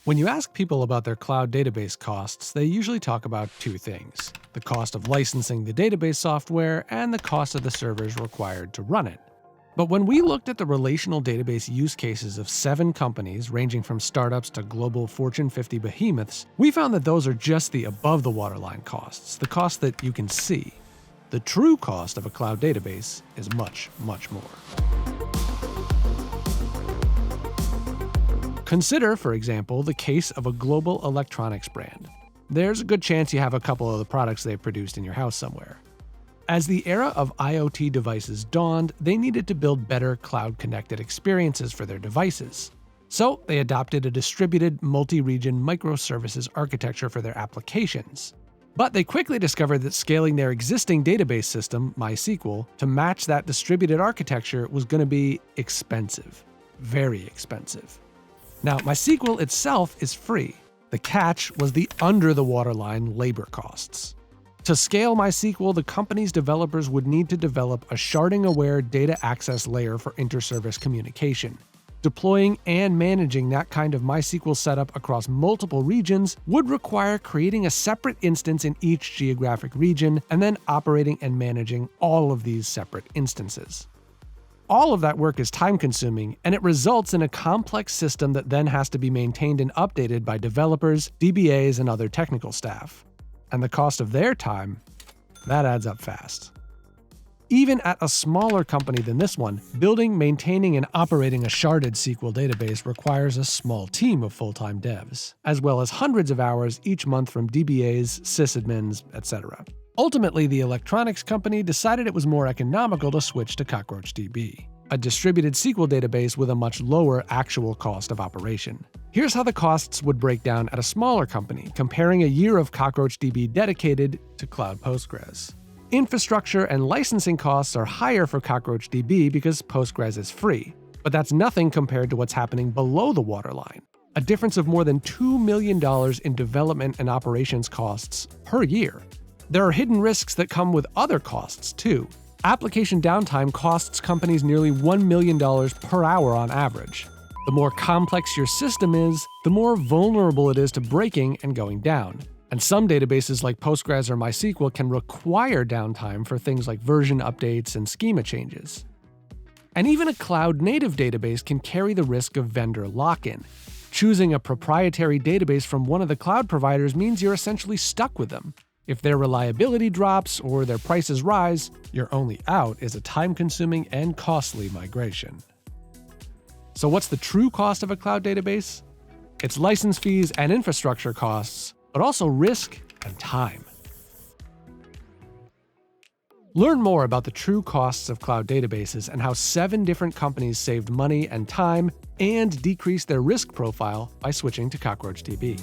When you ask people about their cloud database costs, they usually talk about two things: the cost of licensing the database software and the cost of the servers required to run it. But when we looked at the relational database use cases of 7 companies ranging from startups to global Fortune 50 behemoths, we found that those are just the above-the-waterline costs, the cost that you can see. The true cost of a cloud database is much, much more. Consider, for example, the case of a global electronics brand. There's a good chance you have a couple of the products they've produced in your house somewhere. As the era of IoT devices dawned, they needed to build better cloud-connected experiences for their devices. So they adopted a distributed multi-region microservices architecture for their applications. But they quickly discovered that scaling their existing database system, MySQL, to match that distributed architecture was going to be expensive. Very expensive. Now, MySQL itself is free. The catch was the under-the-waterline labor costs. To scale MySQL, the company's developers would need to develop a sharding-aware data access layer for inter-service communication. Deploying and managing that kind of MySQL setup across multiple regions would require creating a separate instance in each geographic region and then operating and managing all of these separate instances. All of that work is time-consuming, and it results in a complex system that then has to be maintained and updated by developers, DBAs, and other technical staff. And the cost of their time, that adds up fast. Even at a smaller company than this one, building, maintaining, and operating a sharded SQL database requires a small team of full-time devs, as well as hundreds of hours each month from DBAs, sysadmins, etc. Ultimately, the electronics company decided it was more economical to switch to CockroachDB, a distributed SQL database with a much lower actual cost of operation. Here's how the costs would break down at a smaller company, comparing a year of CockroachDB dedicated to Cloud Postgres. Infrastructure and licensing costs are higher for CockroachDB because Postgres is free, but that's nothing compared to what's happening below the waterline. A difference of more than $2 million in development and operations costs per year. There are hidden risks that come with other costs, too. Application downtime costs companies nearly $1 million per hour on average. The more complex your system is, the more vulnerable it is to breaking and going down. And some databases like Postgres or MySQL can require downtime for things like version updates and schema changes. And even a cloud-native database can carry the risk of vendor lock-in. Choosing a proprietary database from one of the cloud providers means you're essentially stuck with them. If their reliability drops or their prices rise, your only out is a time-consuming and costly migration. So what's the true cost of a cloud database? It's license fees and infrastructure costs, but also risk and time. Learn more about the true costs of cloud databases and how 7 different companies saved money and time and decreased their risk profile by switching to CockroachDB.